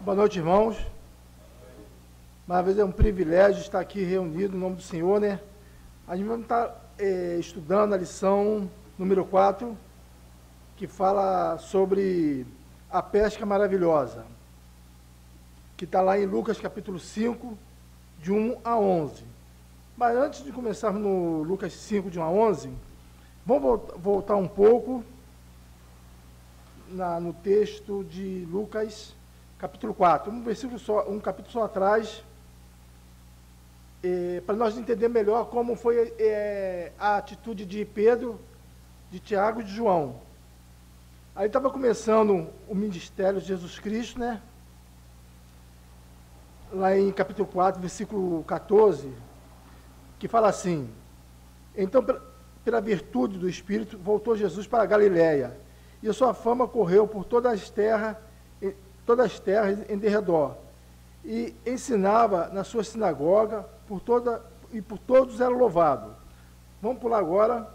Boa noite, irmãos. Mais uma vez é um privilégio estar aqui reunido no nome do Senhor, né? A gente vai estar estudando a lição número 4, que fala sobre a pesca maravilhosa, que está lá em Lucas capítulo 5, de 1 a 11. Mas antes de começarmos no Lucas 5, de 1 a 11, vamos voltar um pouco no texto de Lucas capítulo 4, um capítulo só atrás, para nós entender melhor como foi a atitude de Pedro, de Tiago e de João. Aí estava começando o ministério de Jesus Cristo, né? Lá em capítulo 4, versículo 14, que fala assim: então, pela virtude do Espírito, voltou Jesus para a Galiléia, e a sua fama correu por todas as terras em derredor, e ensinava na sua sinagoga, por todos era louvado. Vamos pular agora,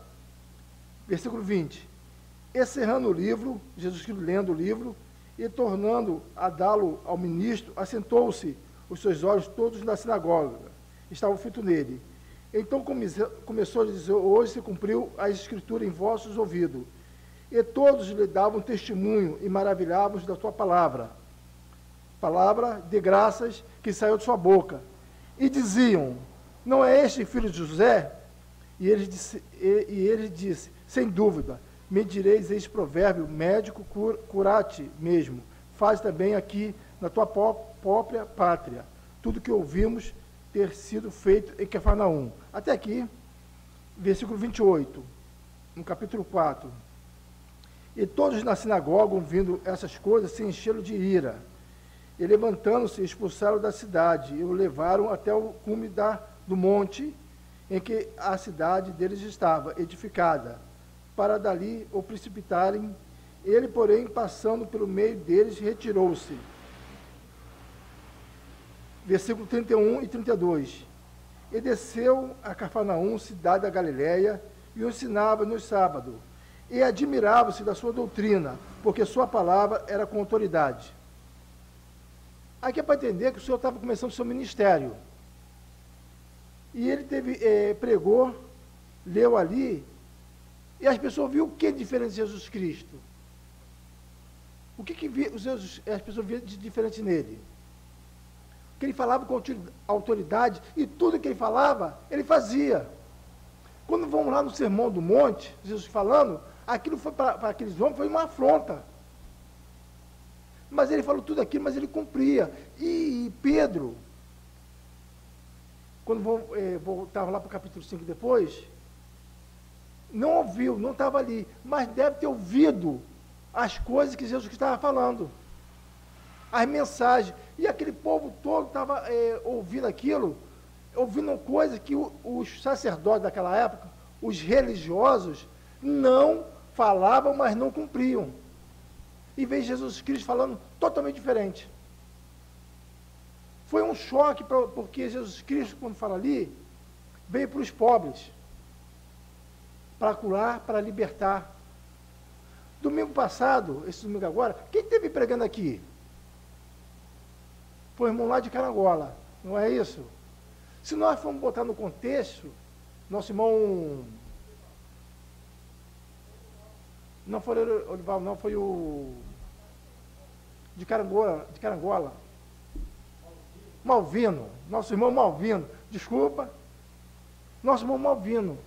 versículo 20. Encerrando o livro, Jesus Cristo lendo o livro, e tornando a dá-lo ao ministro, assentou-se, os seus olhos todos na sinagoga, estavam fitos nele. Então começou a dizer: hoje se cumpriu a escritura em vossos ouvidos. E todos lhe davam testemunho e maravilhavam da tua palavra de graças que saiu de sua boca. E diziam: não é este filho de José? E ele disse: sem dúvida, me direis este provérbio: médico, cura-te mesmo, faz também aqui na tua própria pátria tudo que ouvimos ter sido feito em Cafarnaum. Até aqui, versículo 28, no capítulo 4. E todos na sinagoga, ouvindo essas coisas, se encheram de ira. E levantando-se, expulsaram da cidade, e o levaram até o cume do monte, em que a cidade deles estava edificada, para dali o precipitarem. Ele, porém, passando pelo meio deles, retirou-se. Versículo 31 e 32. E desceu a Cafarnaum, cidade da Galiléia, e o ensinava nos sábados. E admirava-se da sua doutrina, porque sua palavra era com autoridade. Aqui é para entender que o Senhor estava começando o seu ministério. E ele pregou, leu ali, e as pessoas viram o que é diferente de Jesus Cristo? O que as pessoas viram de diferente nele? Que ele falava com autoridade, e tudo que ele falava, ele fazia. Quando vamos lá no Sermão do Monte, Jesus falando, aquilo foi para aqueles homens foi uma afronta. Mas ele falou tudo aquilo, mas ele cumpria. E Pedro, quando voltava lá para o capítulo 5 depois, não ouviu, não estava ali, mas deve ter ouvido as coisas que Jesus estava falando, as mensagens. E aquele povo todo estava ouvindo aquilo, ouvindo coisas que os sacerdotes daquela época, os religiosos, não falavam, mas não cumpriam. E veio Jesus Cristo falando totalmente diferente. Foi um choque, porque Jesus Cristo, quando fala ali, veio para os pobres, para curar, para libertar. Domingo passado, esse domingo agora, quem esteve pregando aqui? Foi o irmão lá de Carangola, não é isso? Se nós formos botar no contexto, nosso irmão... Não foi o Olival, não, foi o de Carangola. Malvino, nosso irmão Malvino, desculpa, nosso irmão Malvino.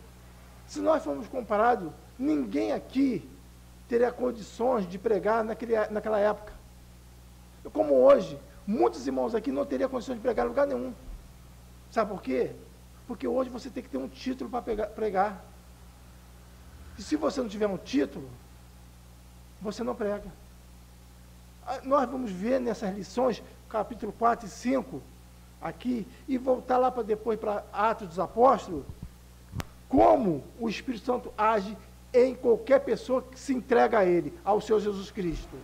Se nós formos comparados, ninguém aqui teria condições de pregar naquela época. Como hoje, muitos irmãos aqui não teriam condições de pregar em lugar nenhum. Sabe por quê? Porque hoje você tem que ter um título para pregar. E se você não tiver um título, você não prega. Nós vamos ver nessas lições, capítulo 4 e 5, aqui, e voltar lá para depois, para Atos dos Apóstolos, como o Espírito Santo age em qualquer pessoa que se entrega a Ele, ao Senhor Jesus Cristo.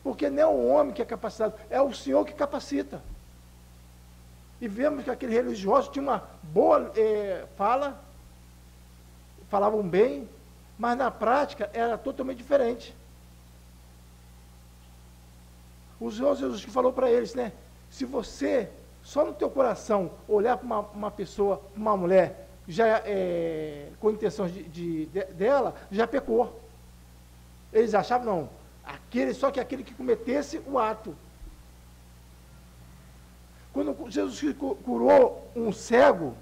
Porque não é o homem que é capacitado, é o Senhor que capacita. E vemos que aquele religioso tinha uma boa fala, falavam bem, mas na prática era totalmente diferente. O Senhor Jesus que falou para eles, né? Se você, só no teu coração, olhar para uma pessoa, uma mulher, já com intenções dela, já pecou. Eles achavam, não, só que aquele que cometesse o ato. Quando Jesus curou um cego,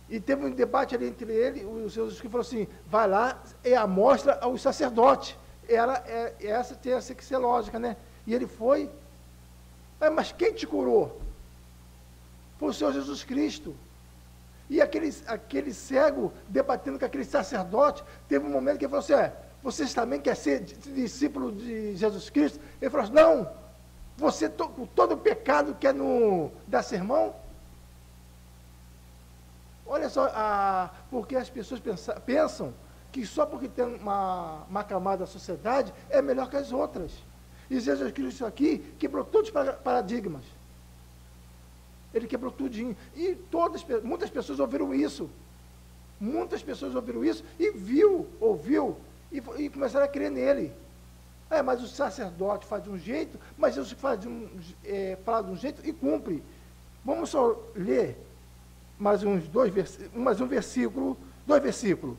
e teve um debate ali entre ele, o Senhor Jesus falou assim, vai lá e amostra aos sacerdotes. Essa tem que ser lógica, né? E ele foi, mas quem te curou? Foi o Senhor Jesus Cristo. E aquele cego, debatendo com aquele sacerdote, teve um momento que ele falou assim, vocês também querem ser discípulo de Jesus Cristo? Ele falou assim, não, você com todo o pecado que é dar sermão? Olha só, porque as pessoas pensam que só porque tem uma camada da sociedade é melhor que as outras. E Jesus Cristo aqui quebrou todos os paradigmas. Ele quebrou tudinho. E muitas pessoas ouviram isso. Muitas pessoas ouviram isso e ouviu, e começaram a crer nele. Mas o sacerdote faz de um jeito, mas Jesus fala de um jeito e cumpre. Vamos só ler mais um versículo, dois versículos.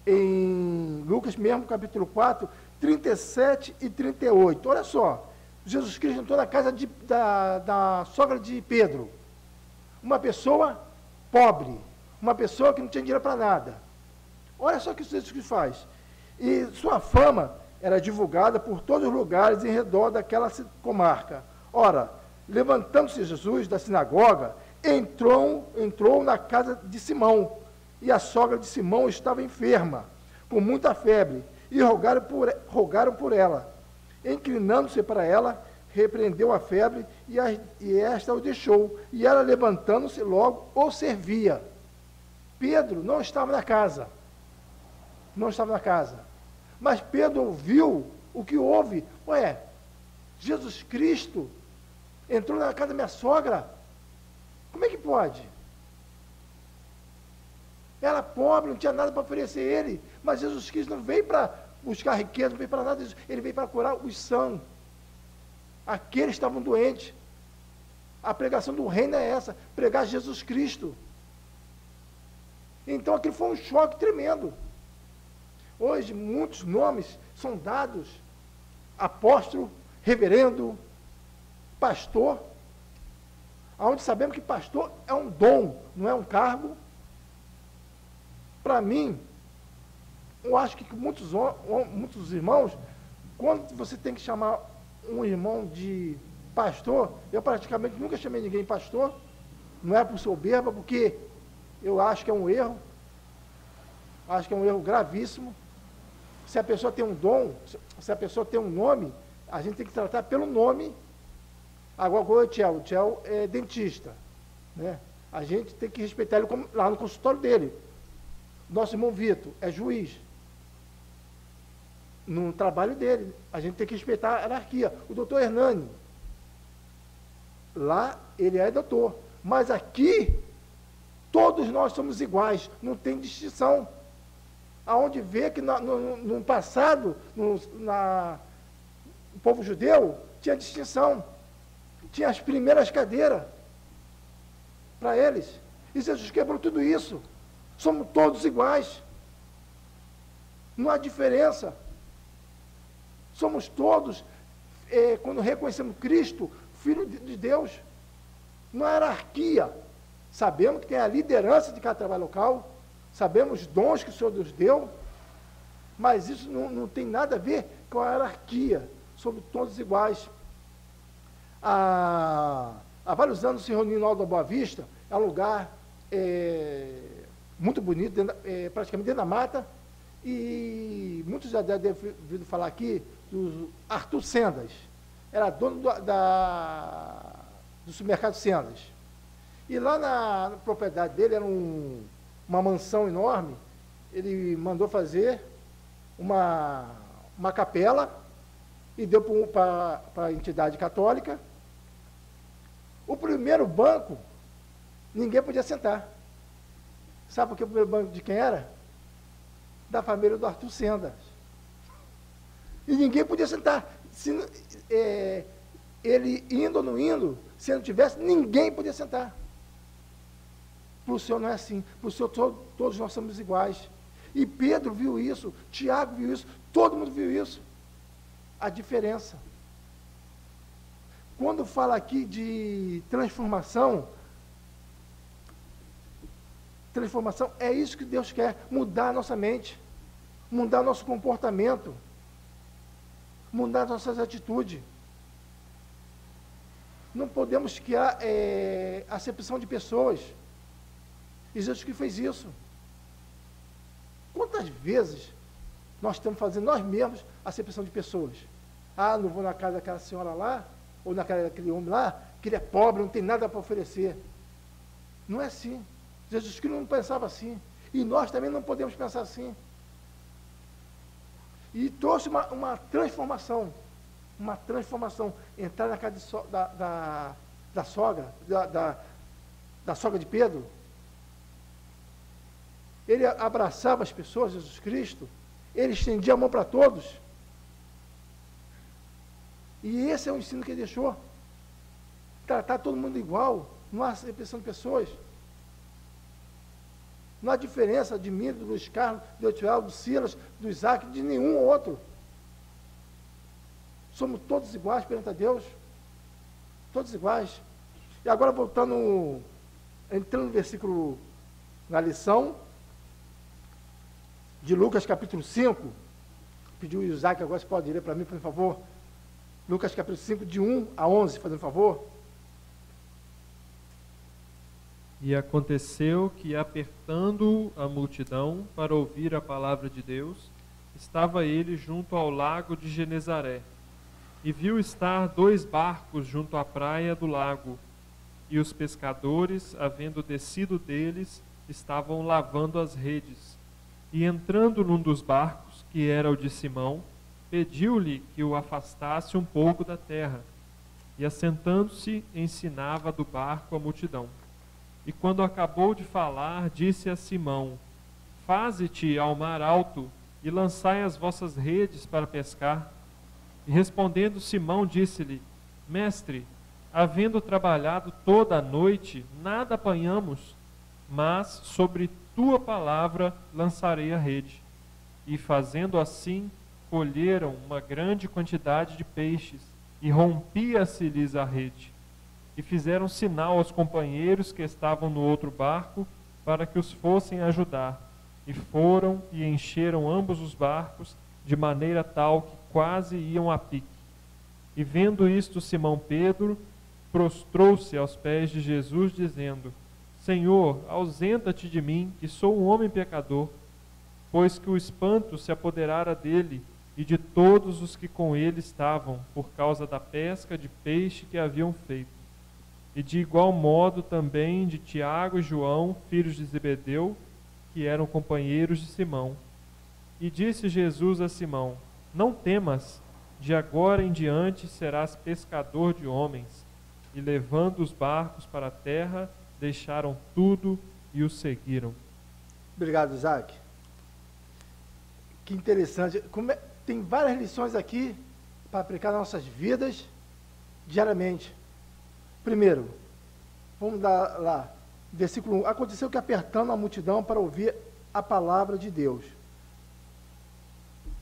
Em Lucas mesmo, capítulo 4, 37 e 38. Olha só, Jesus Cristo entrou na casa da sogra de Pedro. Uma pessoa pobre, uma pessoa que não tinha dinheiro para nada. Olha só o que Jesus Cristo faz. E sua fama era divulgada por todos os lugares em redor daquela comarca. Ora, levantando-se Jesus da sinagoga, entrou na casa de Simão, e a sogra de Simão estava enferma, com muita febre, e rogaram por ela. Inclinando-se para ela, repreendeu a febre, e esta o deixou, e ela, levantando-se logo, o servia. Pedro não estava na casa, mas Pedro ouviu o que houve. Jesus Cristo entrou na casa da minha sogra, como é que pode? Ela pobre, não tinha nada para oferecer a ele, mas Jesus Cristo não veio para buscar riqueza, não veio para nada disso, ele veio para curar os sãos, aqueles que estavam doentes. A pregação do reino é essa, pregar Jesus Cristo. Então aquilo foi um choque tremendo. Hoje muitos nomes são dados, apóstolo, reverendo, pastor, onde sabemos que pastor é um dom, não é um cargo. Para mim, eu acho que muitos irmãos, quando você tem que chamar um irmão de pastor, eu praticamente nunca chamei ninguém de pastor, não é por soberba, porque eu acho que é um erro, gravíssimo. Se a pessoa tem um dom, se a pessoa tem um nome, a gente tem que tratar pelo nome. Agora, o Tchel é dentista, né? A gente tem que respeitar ele lá no consultório dele. Nosso irmão Vitor é juiz. No trabalho dele, a gente tem que respeitar a hierarquia. O doutor Hernani, lá ele é doutor, mas aqui todos nós somos iguais, não tem distinção. Aonde vê que no passado, o povo judeu tinha distinção, tinha as primeiras cadeiras para eles. E Jesus quebrou tudo isso. Somos todos iguais. Não há diferença. Somos todos, quando reconhecemos Cristo, Filho de Deus. Não há hierarquia. Sabemos que tem a liderança de cada trabalho local, sabemos os dons que o Senhor nos deu, mas isso não tem nada a ver com a hierarquia. Somos todos iguais. Há vários anos se reuniu no Alto da Boa Vista, é um lugar muito bonito, praticamente dentro da mata, e muitos já devem ter ouvido falar aqui do Arthur Sendas, era dono do supermercado Sendas. E lá na propriedade dele era uma mansão enorme, ele mandou fazer uma capela e deu para a entidade católica. O primeiro banco, ninguém podia sentar. Sabe por que o primeiro banco de quem era? Da família do Arthur Sendas. E ninguém podia sentar. ele indo ou não indo, se não tivesse, ninguém podia sentar. Para o Senhor não é assim. Para o Senhor todos nós somos iguais. E Pedro viu isso, Tiago viu isso, todo mundo viu isso. A diferença. Quando fala aqui de transformação é isso que Deus quer, mudar a nossa mente, mudar nosso comportamento, mudar nossas atitudes. Não podemos criar acepção de pessoas. E Jesus que fez isso. Quantas vezes nós estamos fazendo nós mesmos acepção de pessoas? Ah, não vou na casa daquela senhora lá, ou na casa daquele homem lá, que ele é pobre, não tem nada para oferecer. Não é assim. Jesus Cristo não pensava assim. E nós também não podemos pensar assim. E trouxe uma transformação. Uma transformação. Entrar na casa da sogra, da sogra de Pedro. Ele abraçava as pessoas, Jesus Cristo. Ele estendia a mão para todos. E esse é o ensino que ele deixou. Tratar todo mundo igual. Não há acepção de pessoas. Não há diferença de mim, do Luiz Carlos, do Otivaldo, do Silas, do Isaac, de nenhum outro. Somos todos iguais perante a Deus. Todos iguais. E agora voltando, entrando no versículo, na lição de Lucas capítulo 5. Pediu o Isaac agora, se pode ler para mim, por favor. Lucas capítulo 5, de 1 a 11, fazendo favor. E aconteceu que, apertando a multidão para ouvir a palavra de Deus, estava ele junto ao lago de Genezaré, e viu estar 2 barcos junto à praia do lago, e os pescadores, havendo descido deles, estavam lavando as redes. E entrando num dos barcos, que era o de Simão, pediu-lhe que o afastasse um pouco da terra, e assentando-se, ensinava do barco a multidão. E quando acabou de falar, disse a Simão: Faze-te ao mar alto, e lançai as vossas redes para pescar. E respondendo Simão, disse-lhe: Mestre, havendo trabalhado toda a noite, nada apanhamos, mas sobre tua palavra lançarei a rede. E fazendo assim, colheram uma grande quantidade de peixes, e rompia-se-lhes a rede. E fizeram sinal aos companheiros que estavam no outro barco, para que os fossem ajudar. E foram e encheram ambos os barcos, de maneira tal que quase iam a pique. E vendo isto, Simão Pedro prostrou-se aos pés de Jesus, dizendo: Senhor, ausenta-te de mim, que sou um homem pecador. Pois que o espanto se apoderara dele e de todos os que com ele estavam, por causa da pesca de peixe que haviam feito. E de igual modo também de Tiago e João, filhos de Zebedeu, que eram companheiros de Simão. E disse Jesus a Simão: Não temas, de agora em diante serás pescador de homens. E levando os barcos para a terra, deixaram tudo e o seguiram. Obrigado, Isaac. Que interessante. Tem várias lições aqui para aplicar nas nossas vidas diariamente. Primeiro, vamos dar lá, versículo 1. Aconteceu que, apertando a multidão para ouvir a palavra de Deus.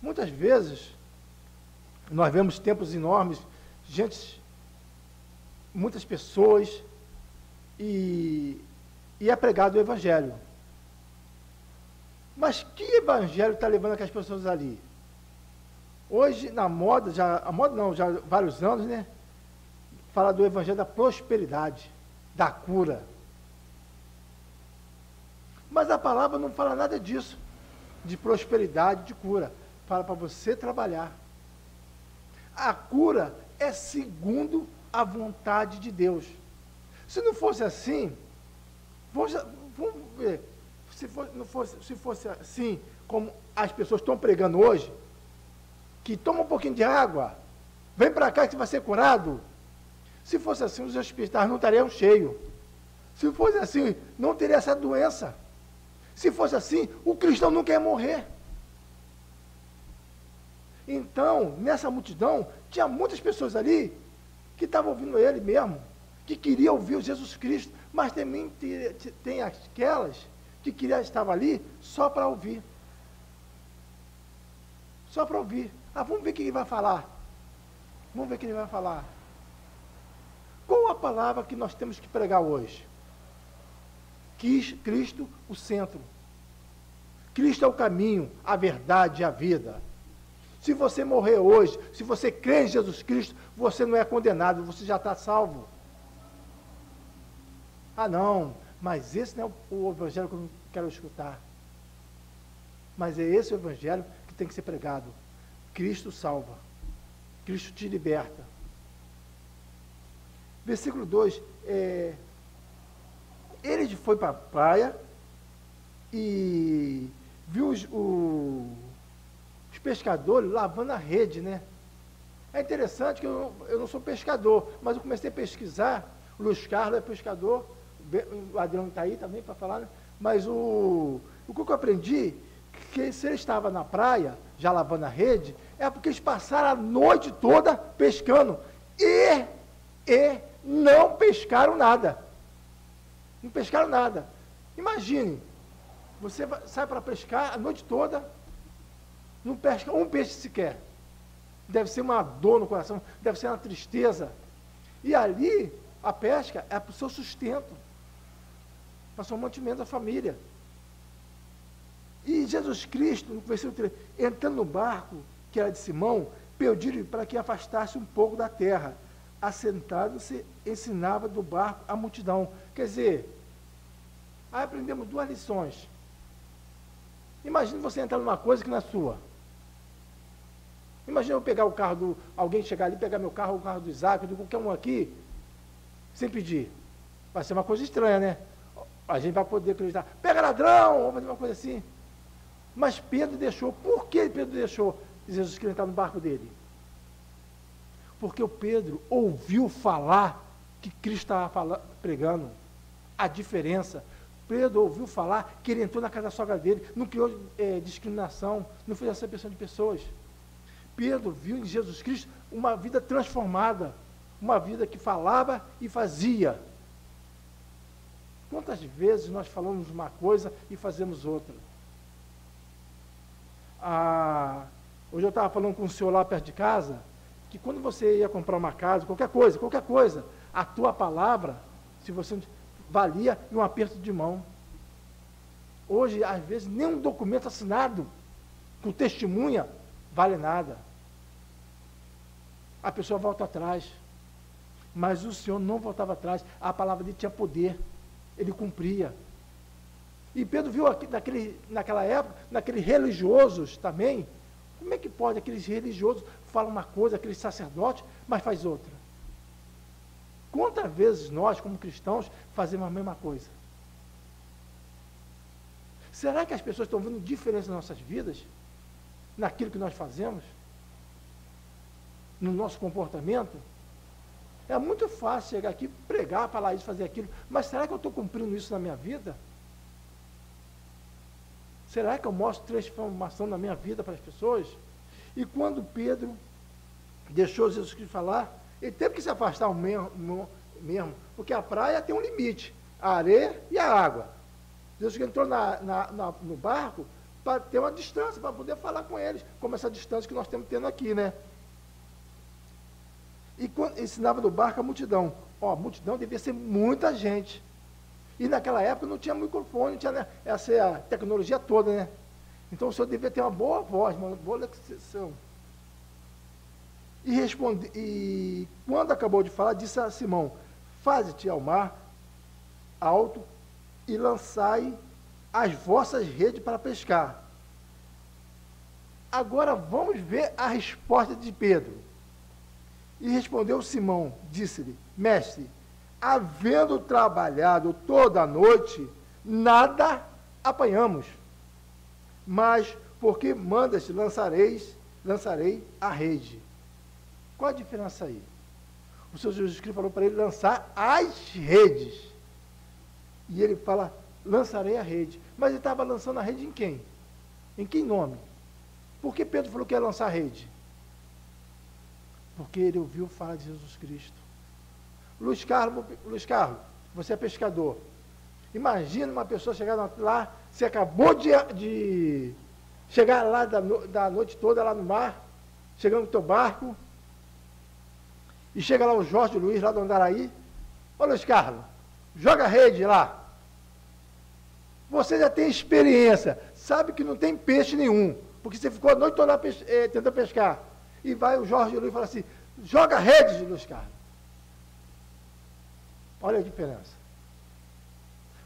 Muitas vezes, nós vemos templos enormes, muitas pessoas, e é pregado o Evangelho. Mas que Evangelho está levando aquelas pessoas ali? Hoje, na moda, já há vários anos, né? Fala do Evangelho da prosperidade, da cura. Mas a palavra não fala nada disso, de prosperidade, de cura. Fala para você trabalhar. A cura é segundo a vontade de Deus. Se não fosse assim, vamos ver, se fosse assim, como as pessoas estão pregando hoje, que toma um pouquinho de água, vem para cá que você vai ser curado. Se fosse assim, os hospitais não estariam cheios. Se fosse assim, não teria essa doença. Se fosse assim, o cristão não quer morrer. Então, nessa multidão, tinha muitas pessoas ali que estavam ouvindo ele mesmo, que queriam ouvir o Jesus Cristo, mas também tem aquelas que queriam estar ali só para ouvir. Só para ouvir. Vamos ver o que ele vai falar. Vamos ver o que ele vai falar. Qual a palavra que nós temos que pregar hoje? Cristo, o centro. Cristo é o caminho, a verdade e a vida. Se você morrer hoje, se você crê em Jesus Cristo, você não é condenado, você já está salvo. Não, mas esse não é o evangelho que eu não quero escutar. Mas é esse o evangelho que tem que ser pregado. Cristo salva. Cristo te liberta. Versículo 2, ele foi para a praia e viu os pescadores lavando a rede, né? É interessante que eu não sou pescador, mas eu comecei a pesquisar. O Luiz Carlos é pescador, o Adriano está aí também para falar, né? Mas o que eu aprendi, que se ele estava na praia, já lavando a rede, é porque eles passaram a noite toda pescando e não pescaram nada. Não pescaram nada. Imagine, você sai para pescar a noite toda, não pesca um peixe sequer. Deve ser uma dor no coração, deve ser uma tristeza. E ali, a pesca é para o seu sustento, para o seu mantimento da família. E Jesus Cristo, no versículo 3, entrando no barco, que era de Simão, pediu-lhe para que afastasse um pouco da terra. Assentado-se, ensinava do barco a multidão. Quer dizer, aí aprendemos duas lições. Imagine você entrar numa coisa que não é sua. Imagina eu pegar o carro alguém chegar ali, pegar meu carro, o carro do Isaac, de qualquer um aqui, sem pedir. Vai ser uma coisa estranha, né? A gente vai poder acreditar, pega ladrão, vamos fazer uma coisa assim. Mas Pedro deixou. Por que Pedro deixou Jesus Cristo entrar no barco dele? Porque o Pedro ouviu falar que Cristo estava pregando. A diferença. Pedro ouviu falar que ele entrou na casa da sogra dele, não criou discriminação, não fez acepção de pessoas. Pedro viu em Jesus Cristo uma vida transformada, uma vida que falava e fazia. Quantas vezes nós falamos uma coisa e fazemos outra? Hoje eu estava falando com um senhor lá perto de casa, que quando você ia comprar uma casa, qualquer coisa, a tua palavra, se você valia em um aperto de mão. Hoje, às vezes, nem um documento assinado com testemunha vale nada. A pessoa volta atrás. Mas o Senhor não voltava atrás. A palavra dele tinha poder. Ele cumpria. E Pedro viu aqui, naquela época, naqueles religiosos também. Como é que pode aqueles religiosos falam uma coisa, aqueles sacerdotes, mas faz outra? Quantas vezes nós, como cristãos, fazemos a mesma coisa? Será que as pessoas estão vendo diferença nas nossas vidas? Naquilo que nós fazemos? No nosso comportamento? É muito fácil chegar aqui, pregar, falar isso, fazer aquilo, mas será que eu estou cumprindo isso na minha vida? Será que eu mostro transformação na minha vida para as pessoas? E quando Pedro deixou Jesus Cristo falar, ele teve que se afastar mesmo, porque a praia tem um limite, a areia e a água. Jesus entrou no barco para ter uma distância, para poder falar com eles, como essa distância que nós estamos tendo aqui, né? E quando ensinava no barco a multidão. A multidão devia ser muita gente. E naquela época não tinha microfone, não tinha, né, essa tecnologia toda, né? Então o senhor devia ter uma boa voz, uma boa locução. E quando acabou de falar, disse a Simão: faze-te ao mar alto e lançai as vossas redes para pescar. Agora vamos ver a resposta de Pedro. E respondeu Simão, disse-lhe: mestre, havendo trabalhado toda a noite, nada apanhamos. Mas, porque mandas, lançarei a rede. Qual a diferença aí? O Senhor Jesus Cristo falou para ele lançar as redes. E ele fala, lançarei a rede. Mas ele estava lançando a rede em quem? Em que nome? Por que Pedro falou que ia lançar a rede? Porque ele ouviu falar de Jesus Cristo. Luiz Carlos, você é pescador. Imagina uma pessoa chegar lá, você acabou de chegar lá da noite toda lá no mar, chegando no teu barco, e chega lá o Jorge Luiz, lá do Andaraí. Ô Luiz Carlos, joga a rede lá. Você já tem experiência, sabe que não tem peixe nenhum, porque você ficou a noite toda tentando pescar. E vai o Jorge Luiz e fala assim, joga a rede, Luiz Carlos. Olha a diferença.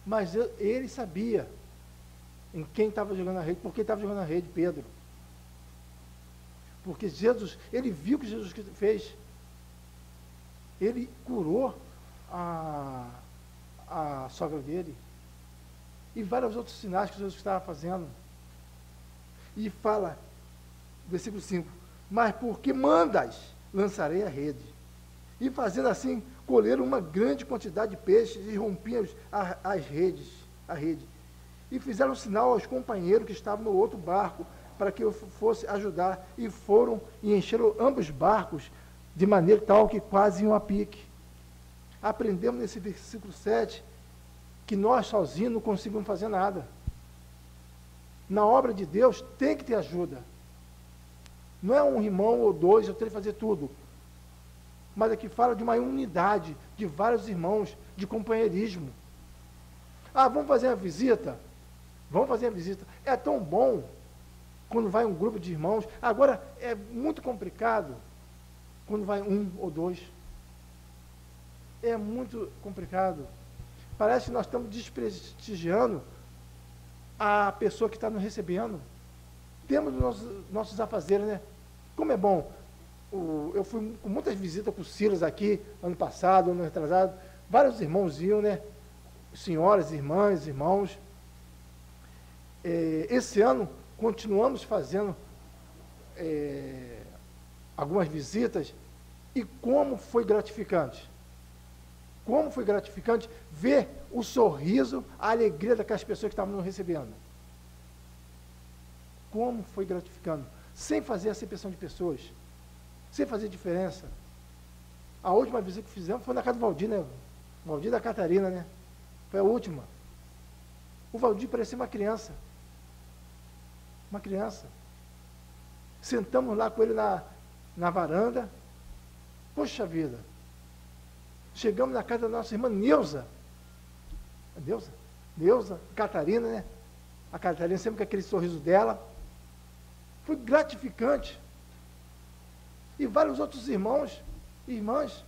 Mas ele sabia em quem estava jogando a rede, por que estava jogando a rede, Pedro. Porque Jesus, ele viu o que Jesus fez. Ele curou a sogra dele. E vários outros sinais que Jesus estava fazendo. E fala, versículo 5, mas porque mandas, lançarei a rede. E fazendo assim, colheram uma grande quantidade de peixes e rompiam a rede. E fizeram sinal aos companheiros que estavam no outro barco, para que eu fosse ajudar. E foram e encheram ambos barcos, de maneira tal que quase iam a pique. Aprendemos nesse versículo 7, que nós sozinhos não conseguimos fazer nada. Na obra de Deus tem que ter ajuda. Não é um irmão ou dois, eu tenho que fazer tudo. Mas aqui fala de uma unidade, de vários irmãos, de companheirismo. Ah, vamos fazer uma visita? Vamos fazer uma visita. É tão bom quando vai um grupo de irmãos. Agora, é muito complicado quando vai um ou dois. É muito complicado. Parece que nós estamos desprestigiando a pessoa que está nos recebendo. Temos nossos afazeres, né? Como é bom. Eu fui com muitas visitas com o Silas aqui, ano passado, ano retrasado. Vários irmãos iam, né? Senhoras, irmãs, irmãos. Esse ano, continuamos fazendo algumas visitas. E como foi gratificante. Como foi gratificante ver o sorriso, a alegria daquelas pessoas que estavam nos recebendo. Como foi gratificante. Sem fazer acepção de pessoas. Sem fazer diferença. A última visita que fizemos foi na casa do Valdir, né? Valdir da Catarina, né? Foi a última. O Valdir parecia uma criança. Uma criança. Sentamos lá com ele na varanda. Poxa vida. Chegamos na casa da nossa irmã Neuza. Neuza, Catarina, né? A Catarina sempre com aquele sorriso dela. Foi gratificante. E vários outros irmãos e irmãs.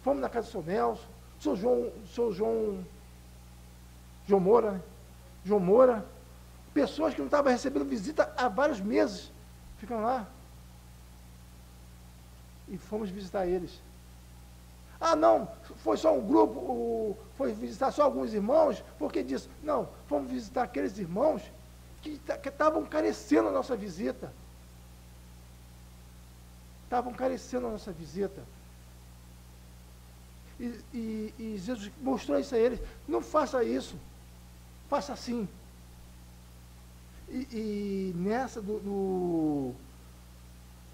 Fomos na casa do Sr. Nelson, Sr. João Moura, né? João Moura. Pessoas que não estavam recebendo visita há vários meses. Ficam lá. E fomos visitar eles. Ah, não, foi só um grupo, foi visitar só alguns irmãos, por que disso? Não, fomos visitar aqueles irmãos que estavam carecendo a nossa visita. Estavam carecendo a nossa visita. E Jesus mostrou isso a eles. Não faça isso. Faça assim. E nessa,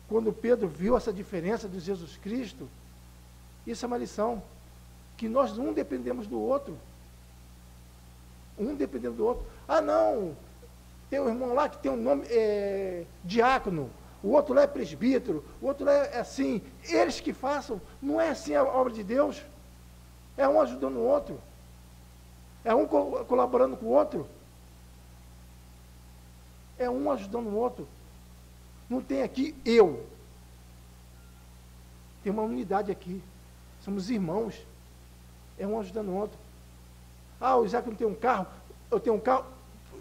quando Pedro viu essa diferença de Jesus Cristo, isso é uma lição, que nós um dependemos do outro. Um dependendo do outro. Ah, não, tem um irmão lá que tem um nome, diácono, o outro lá é presbítero, o outro lá é assim. Eles que façam, não é assim a obra de Deus. É um ajudando o outro. É um colaborando com o outro. É um ajudando o outro. Não tem aqui eu. Tem uma unidade aqui. Somos irmãos. É um ajudando o outro. Ah, o Isaac não tem um carro. Eu tenho um carro.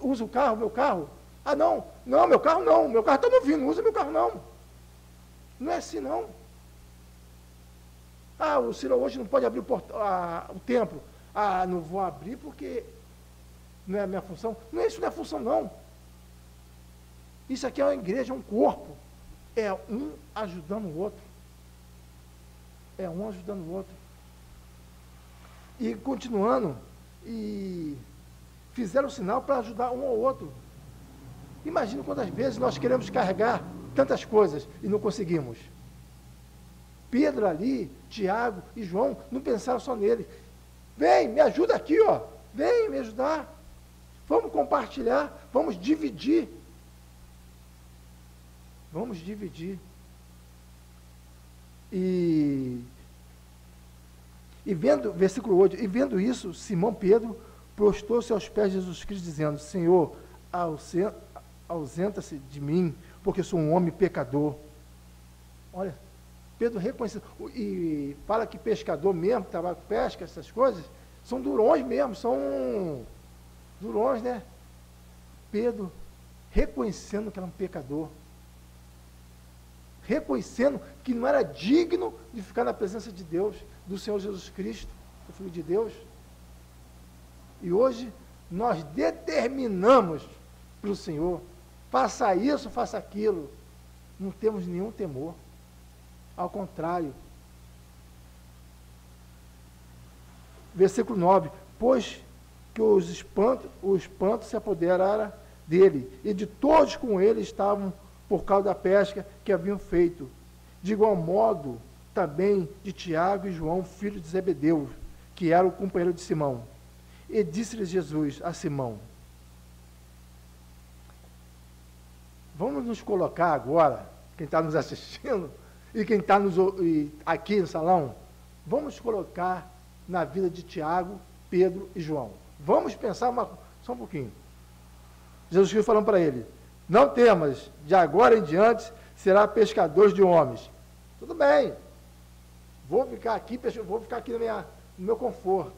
Usa o carro, meu carro. Ah, não. Não, meu carro não. Meu carro está novinho. Não usa meu carro, não. Não é assim, não. Ah, o Ciro hoje não pode abrir o templo. Ah, não vou abrir porque não é a minha função. Não é isso, não é a função, não. Isso aqui é uma igreja, é um corpo. É um ajudando o outro. É um ajudando o outro. E continuando, e fizeram o sinal para ajudar um ao outro. Imagina quantas vezes nós queremos carregar tantas coisas e não conseguimos. Pedro ali, Tiago e João não pensaram só nele. Vem, me ajuda aqui, ó. Vem me ajudar. Vamos compartilhar, vamos dividir. Vamos dividir. E vendo, versículo 8, e vendo isso, Simão Pedro prostrou-se aos pés de Jesus Cristo, dizendo: Senhor, ausenta-se de mim, porque sou um homem pecador. Olha, Pedro reconheceu, e fala que pescador mesmo, que trabalha com pesca, essas coisas, são durões mesmo, são durões, né? Pedro reconhecendo que era um pecador, reconhecendo que não era digno de ficar na presença de Deus, do Senhor Jesus Cristo, o Filho de Deus. E hoje nós determinamos para o Senhor, faça isso, faça aquilo, não temos nenhum temor, ao contrário. Versículo 9, pois que o espanto se apoderara dele, e de todos com ele estavam por causa da pesca que haviam feito. De igual modo, também de Tiago e João, filho de Zebedeu, que era o companheiro de Simão. E disse-lhe Jesus a Simão: vamos nos colocar agora, quem está nos assistindo, e quem está aqui no salão, vamos nos colocar na vida de Tiago, Pedro e João. Vamos pensar só um pouquinho. Jesus Cristo falando para ele: não temas, de agora em diante será pescador de homens. Tudo bem, vou ficar aqui no meu conforto.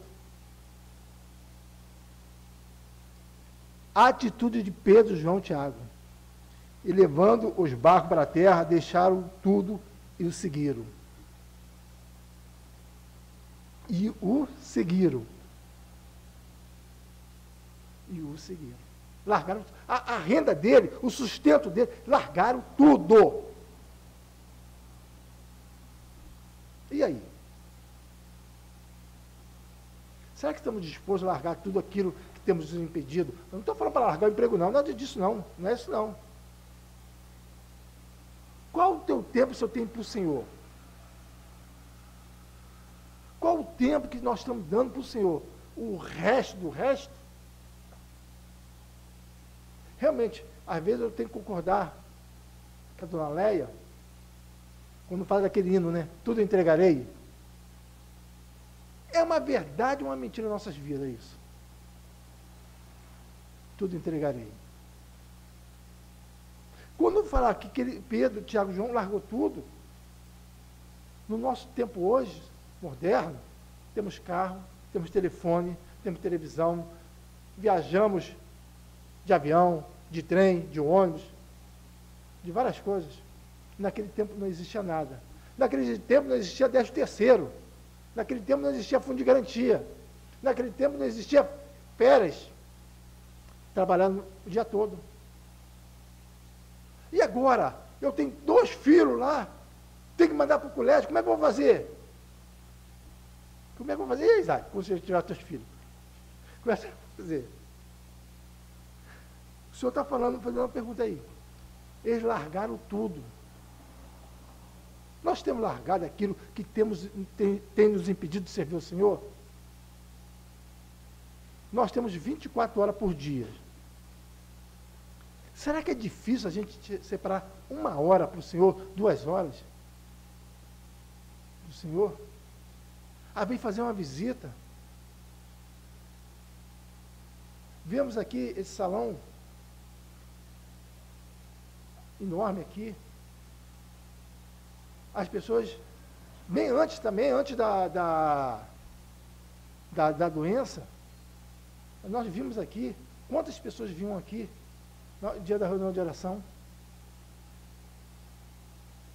A atitude de Pedro, João e Tiago. E levando os barcos para a terra, deixaram tudo e o seguiram. E o seguiram. Largaram a renda dele, o sustento dele, largaram tudo. E aí? Será que estamos dispostos a largar tudo aquilo que temos nos impedido? Eu não estou falando para largar o emprego, não, nada disso não, não é isso não. Qual o teu tempo, seu tempo para o Senhor? Qual o tempo que nós estamos dando para o Senhor? O resto do resto? Realmente, às vezes eu tenho que concordar com a dona Leia, quando fala daquele hino, né? Tudo entregarei. É uma verdade ou uma mentira em nossas vidas isso? Tudo entregarei. Quando falar que Pedro, Tiago e João largou tudo, no nosso tempo hoje, moderno, temos carro, temos telefone, temos televisão, viajamos de avião, de trem, de ônibus, de várias coisas. Naquele tempo não existia nada. Naquele tempo não existia 13º. Naquele tempo não existia fundo de garantia. Naquele tempo não existia férias. Trabalhando o dia todo. E agora? Eu tenho 2 filhos lá. Tenho que mandar para o colégio. Como é que eu vou fazer? Como é que eu vou fazer? E aí, Isaac, quando você tirar 2 filhos? Como é que eu vou fazer? O senhor está fazendo uma pergunta aí. Eles largaram tudo. Nós temos largado aquilo que tem nos impedido de servir ao Senhor? Nós temos 24 horas por dia. Será que é difícil a gente separar 1 hora para o Senhor, 2 horas? Do Senhor? Vem fazer uma visita. Vemos aqui esse salão enorme aqui. As pessoas, bem antes também, antes da doença, nós vimos aqui, quantas pessoas vinham aqui no dia da reunião de oração?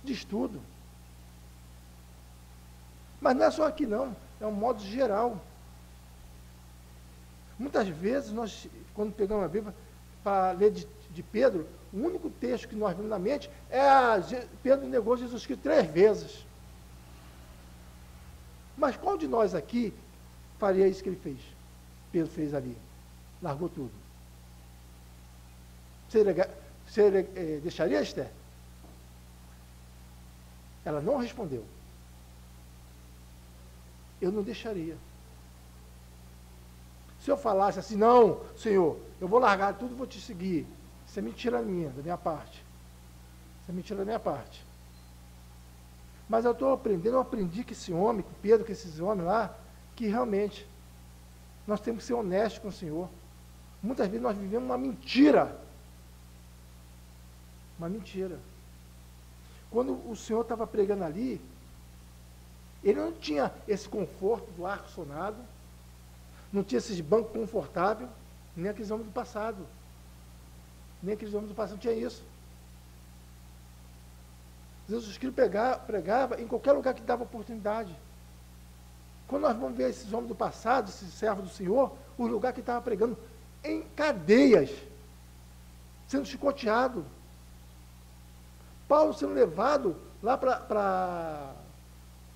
De estudo. Mas não é só aqui não, é um modo geral. Muitas vezes nós, quando pegamos a Bíblia para ler de Pedro, o único texto que nós vemos na mente é Pedro negou Jesus Cristo 3 vezes. Mas qual de nós aqui faria isso que ele fez? Pedro fez ali. Largou tudo. Você deixaria, Esther? Ela não respondeu. eu não deixaria. Se eu falasse assim, não, Senhor, eu vou largar tudo e vou te seguir, isso é mentira minha, da minha parte. Isso é mentira da minha parte. Mas eu estou aprendendo, eu aprendi que esse homem, com Pedro, que esses homens lá, que realmente nós temos que ser honestos com o Senhor. Muitas vezes nós vivemos uma mentira. Uma mentira. Quando o Senhor estava pregando ali, ele não tinha esse conforto do ar-condicionado, não tinha esses bancos confortáveis, nem aqueles homens do passado. Nem aqueles homens do passado tinha isso. Jesus Cristo pregava em qualquer lugar que dava oportunidade. Quando nós vamos ver esses homens do passado, esses servos do Senhor, o lugar que estava pregando em cadeias, sendo chicoteado. Paulo sendo levado lá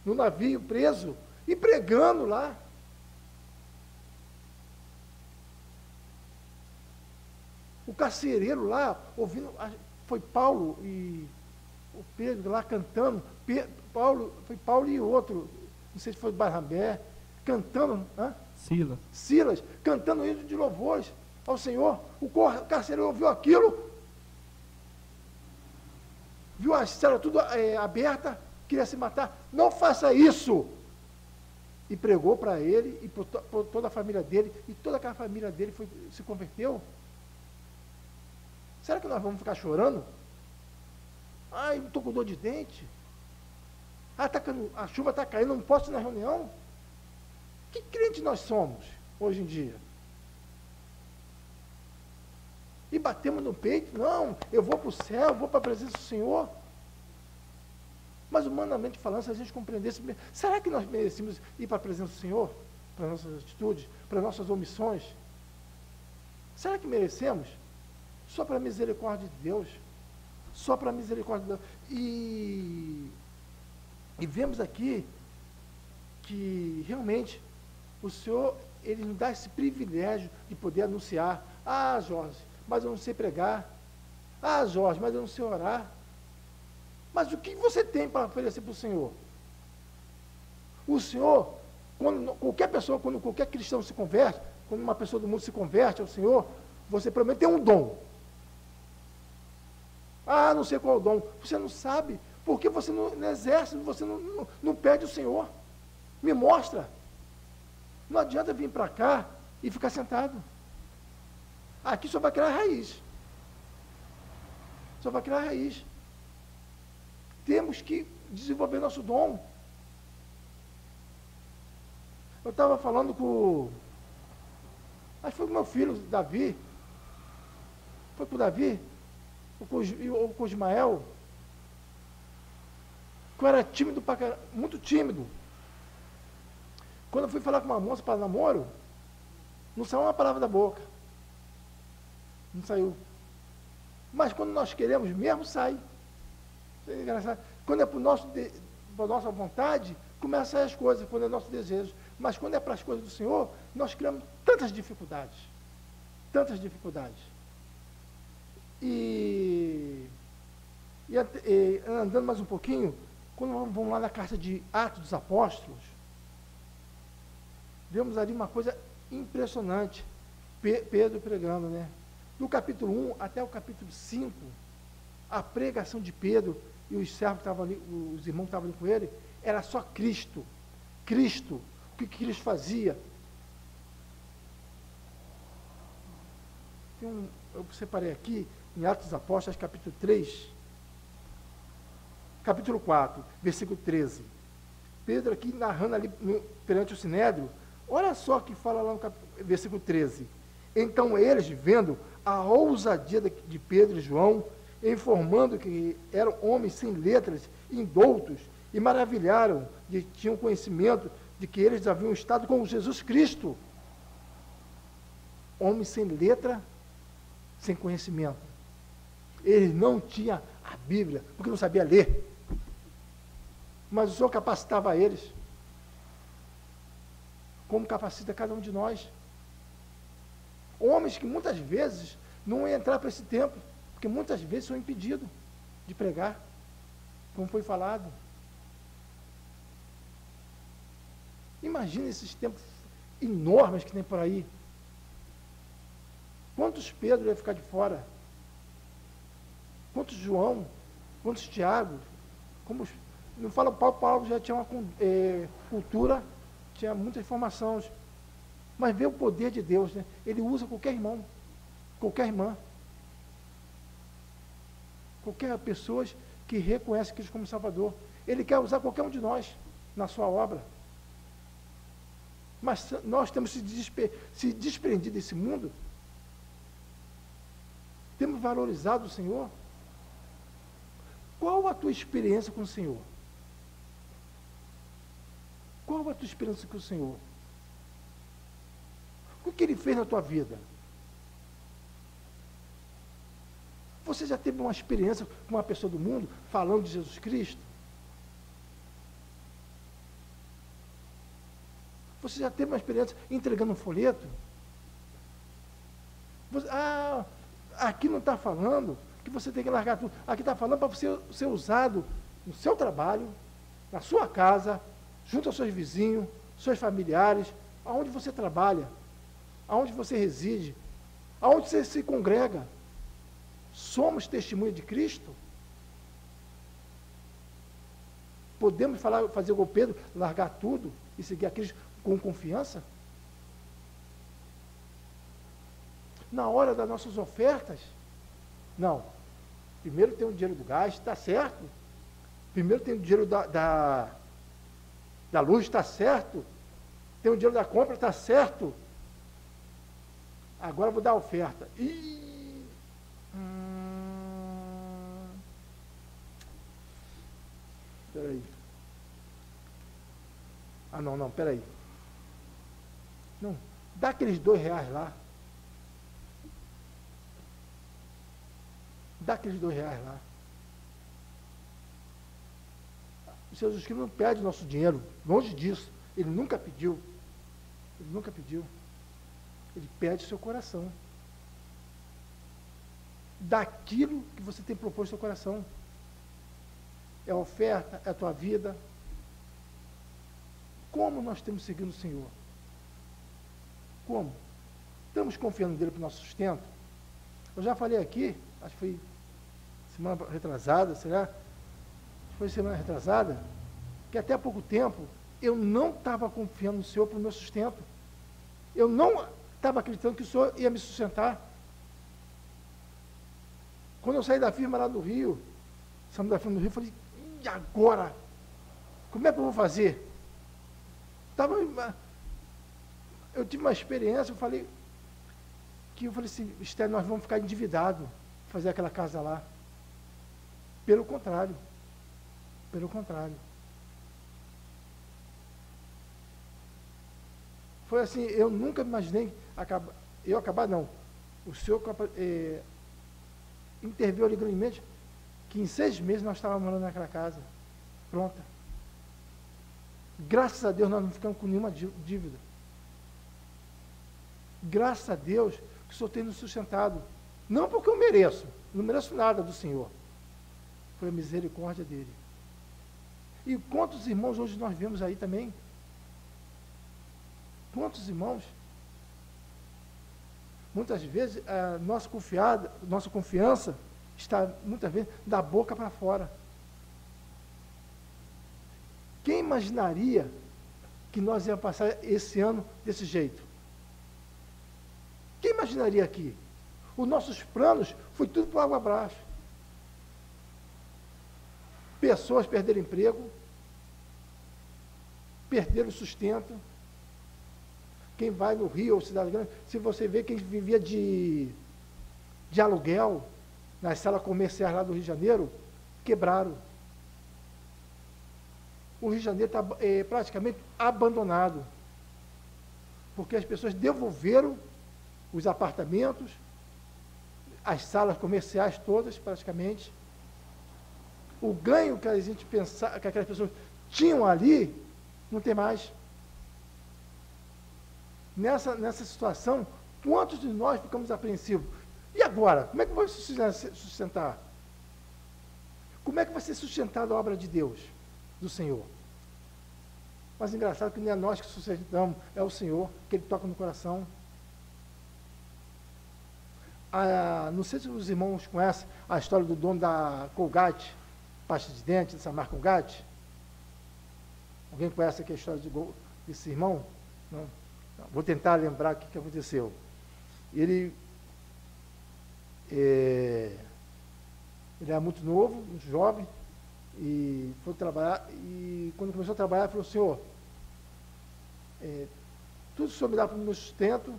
no navio, preso, e pregando lá. O carcereiro lá, ouvindo, foi Paulo e o Pedro lá cantando, foi Paulo e outro, não sei se foi Barnabé, cantando, Silas, cantando hino de louvores ao Senhor. O carcereiro ouviu aquilo, viu a cela tudo aberta, queria se matar. Não faça isso! E pregou para ele e por toda a família dele, e toda aquela família dele se converteu. Será que nós vamos ficar chorando? Ai, estou com dor de dente. A chuva está caindo, não posso ir na reunião. Que crente nós somos hoje em dia? E batemos no peito, não, eu vou para o céu, eu vou para a presença do Senhor. Mas humanamente falando, se a gente compreendesse, será que nós merecemos ir para a presença do Senhor? Para as nossas atitudes, para as nossas omissões? Será que merecemos? Só para a misericórdia de Deus. Só para a misericórdia de Deus. E vemos aqui que realmente o Senhor, Ele nos dá esse privilégio de poder anunciar. Ah, Jorge, mas eu não sei pregar. Ah, Jorge, mas eu não sei orar. Mas o que você tem para oferecer para o Senhor? O Senhor, quando qualquer cristão se converte, quando uma pessoa do mundo se converte ao Senhor, você promete ter um dom. Ah, não sei qual é o dom. Você não sabe, porque você não exerce, você não pede o Senhor. Me mostra. Não adianta vir para cá e ficar sentado. Aqui só vai criar raiz. Só vai criar raiz. Temos que desenvolver nosso dom. Eu estava falando acho que foi com o meu filho, Davi. Foi com o Davi? Ou com o Ismael? Que eu era tímido, muito tímido. Quando eu fui falar com uma moça para namoro, não saiu uma palavra da boca. Não saiu. Mas quando nós queremos mesmo, sai. É engraçado. Quando é para a nossa vontade, começam a sair as coisas, quando é nosso desejo. Mas quando é para as coisas do Senhor, nós criamos tantas dificuldades. Tantas dificuldades. E andando mais um pouquinho, quando vamos lá na carta de Atos dos Apóstolos, vemos ali uma coisa impressionante. Pedro pregando, né? Do capítulo 1 até o capítulo 5, a pregação de Pedro e os servos que estavam ali, os irmãos que estavam ali com ele, era só Cristo. Cristo. O que Cristo fazia? Eu separei aqui, em Atos dos Apóstolos, capítulo 3, capítulo 4, versículo 13. Pedro aqui narrando ali perante o Sinédrio, olha só que fala lá no versículo 13. Então eles, vendo a ousadia de Pedro e João, informando que eram homens sem letras, indoutos, e maravilharam, e tinham conhecimento de que eles haviam estado com Jesus Cristo. Homens sem letra, sem conhecimento. Eles não tinham a Bíblia, porque não sabia ler. Mas o Senhor capacitava eles, como capacita cada um de nós. Homens que muitas vezes não iam entrar para esse templo, porque muitas vezes são impedidos de pregar, como foi falado. Imagina esses tempos enormes que tem por aí. Quantos Pedro ia ficar de fora? Quantos João? Quantos Tiago? Não fala, Paulo já tinha uma cultura, tinha muitas informações. Mas vê o poder de Deus, né? Ele usa qualquer irmão, qualquer irmã. Qualquer pessoa que reconhece Cristo como Salvador. Ele quer usar qualquer um de nós na sua obra. Mas nós temos se desprendido desse mundo. Temos valorizado o Senhor. Qual a tua experiência com o Senhor? Qual a tua experiência com o Senhor? O que Ele fez na tua vida? Você já teve uma experiência com uma pessoa do mundo falando de Jesus Cristo? Você já teve uma experiência entregando um folheto? Aqui não está falando que você tem que largar tudo. Aqui está falando para você ser usado no seu trabalho, na sua casa, junto aos seus vizinhos, seus familiares, aonde você trabalha, aonde você reside, aonde você se congrega. Somos testemunha de Cristo? Podemos fazer igual Pedro, largar tudo e seguir a Cristo com confiança? Na hora das nossas ofertas, não. Primeiro tem o dinheiro do gás, está certo. Primeiro tem o dinheiro da luz, está certo. Tem o dinheiro da compra, está certo. Agora eu vou dar a oferta. Peraí. Não, peraí. Não, dá aqueles R$2 lá. Dá aqueles R$2 lá. O Senhor Jesus Cristo não pede nosso dinheiro, longe disso. Ele nunca pediu. Ele nunca pediu. Ele pede seu coração. Daquilo que você tem proposto ao seu coração. É a oferta, é a tua vida. Como nós temos seguido o Senhor? Como? Estamos confiando nele para o nosso sustento? Eu já falei aqui, acho que foi semana retrasada, será? Foi semana retrasada, que até há pouco tempo eu não estava confiando no Senhor para o meu sustento. Eu não estava acreditando que o Senhor ia me sustentar. Quando eu saí da firma lá do Rio, saindo da firma do Rio, eu falei, e agora? Como é que eu vou fazer? Eu tive uma experiência, eu falei assim, Esther, nós vamos ficar endividados, fazer aquela casa lá. Pelo contrário. Foi assim, eu nunca imaginei acabar não. O Senhor interviu ali grandemente, que em 6 meses nós estávamos morando naquela casa, pronta. Graças a Deus nós não ficamos com nenhuma dívida. Graças a Deus que o Senhor tem nos sustentado. Não porque eu mereço, não mereço nada do Senhor. Foi a misericórdia dele. E quantos irmãos hoje nós vemos aí também? Quantos irmãos? Muitas vezes a nossa confiança está muitas vezes da boca para fora. Quem imaginaria que nós íamos passar esse ano desse jeito? Quem imaginaria aqui? Os nossos planos foi tudo por água abaixo. Pessoas perderam emprego, perderam sustento. Quem vai no Rio ou Cidade Grande, se você vê quem vivia de aluguel nas salas comerciais lá do Rio de Janeiro, quebraram. O Rio de Janeiro está praticamente abandonado, porque as pessoas devolveram os apartamentos, as salas comerciais todas, praticamente. O ganho que a gente pensava, que aquelas pessoas tinham ali, não tem mais. Nessa situação, quantos de nós ficamos apreensivos? E agora? Como é que vai sustentar? Como é que vai ser sustentada a obra de Deus, do Senhor? Mas engraçado que não é nós que sustentamos, é o Senhor, que Ele toca no coração. Não sei se os irmãos conhecem a história do dono da Colgate, pasta de dente, dessa marca Colgate. Alguém conhece aqui a história desse irmão? Não? Vou tentar lembrar o que aconteceu. Ele era muito novo, muito jovem, e foi trabalhar, e quando começou a trabalhar, ele falou: Senhor, tudo que o Senhor me dá para o meu sustento,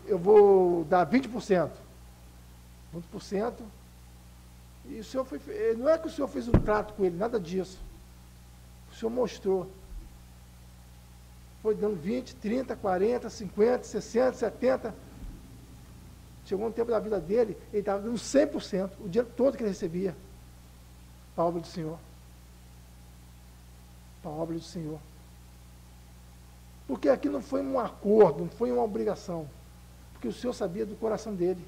eu vou dar 20%. 20%. E o Senhor não é que o Senhor fez um trato com ele, nada disso. O Senhor mostrou. Foi dando 20, 30, 40, 50, 60, 70. Chegou um tempo da vida dele, ele estava dando 100%, o dinheiro todo que ele recebia, para a obra do Senhor. Para a obra do Senhor. Porque aqui não foi um acordo, não foi uma obrigação. Porque o Senhor sabia do coração dele,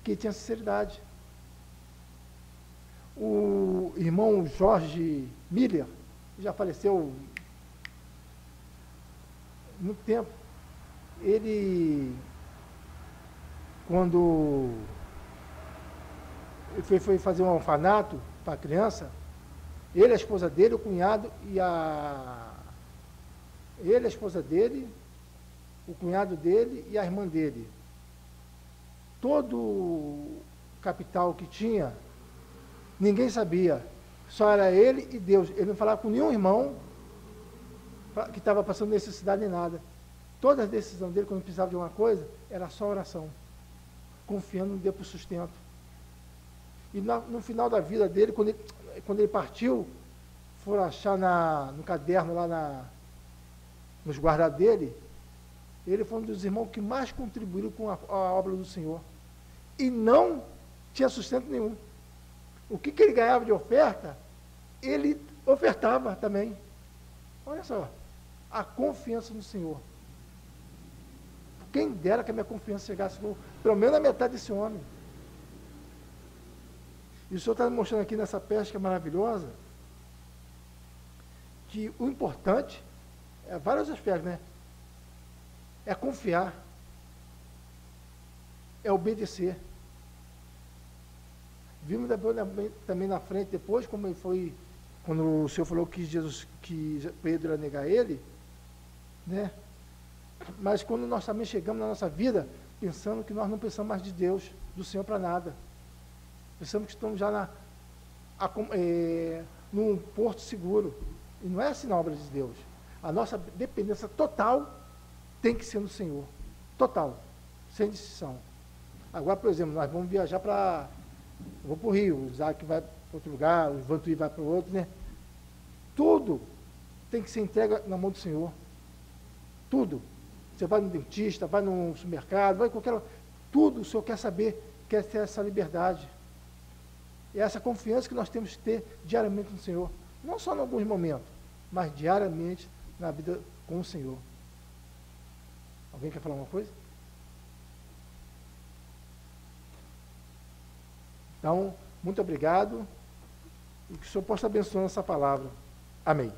que ele tinha sinceridade. O irmão Jorge Miller, já faleceu há muito tempo, ele, quando ele foi fazer um orfanato para a criança, ele, a esposa dele, o cunhado ele, a esposa dele, o cunhado dele e a irmã dele. Todo o capital que tinha, ninguém sabia. Só era ele e Deus. Ele não falava com nenhum irmão que estava passando necessidade nem nada. Toda a decisão dele, quando precisava de alguma coisa, era só oração. Confiando em Deus para o sustento. E no final da vida dele, quando ele partiu, foram achar no caderno, lá nos guardados dele, ele foi um dos irmãos que mais contribuíram com a obra do Senhor. E não tinha sustento nenhum. O que ele ganhava de oferta, ele ofertava também. Olha só, a confiança no Senhor. Quem dera que a minha confiança chegasse pelo menos a metade desse homem. E o Senhor está mostrando aqui nessa pesca maravilhosa que o importante é vários aspectos, né? É confiar, é obedecer. Vimos também na frente depois, como ele foi, quando o Senhor falou que Pedro ia negar ele, né? Mas quando nós também chegamos na nossa vida, pensando que nós não precisamos mais de Deus, do Senhor para nada. Pensamos que estamos já num porto seguro. E não é assim na obra de Deus. A nossa dependência total tem que ser no Senhor. Total. Sem distinção. Agora, por exemplo, nós vamos viajar para... Vou para o Rio, o Isaac vai para outro lugar, o Vantuí vai para o outro, né? Tudo tem que ser entregue na mão do Senhor. Tudo. Você vai no dentista, vai no supermercado, vai em qualquer lugar. Tudo o Senhor quer saber, quer ter essa liberdade. E essa confiança que nós temos que ter diariamente no Senhor. Não só em alguns momentos, mas diariamente na vida com o Senhor. Alguém quer falar uma coisa? Então, muito obrigado. E que o Senhor possa abençoar essa palavra. Amém.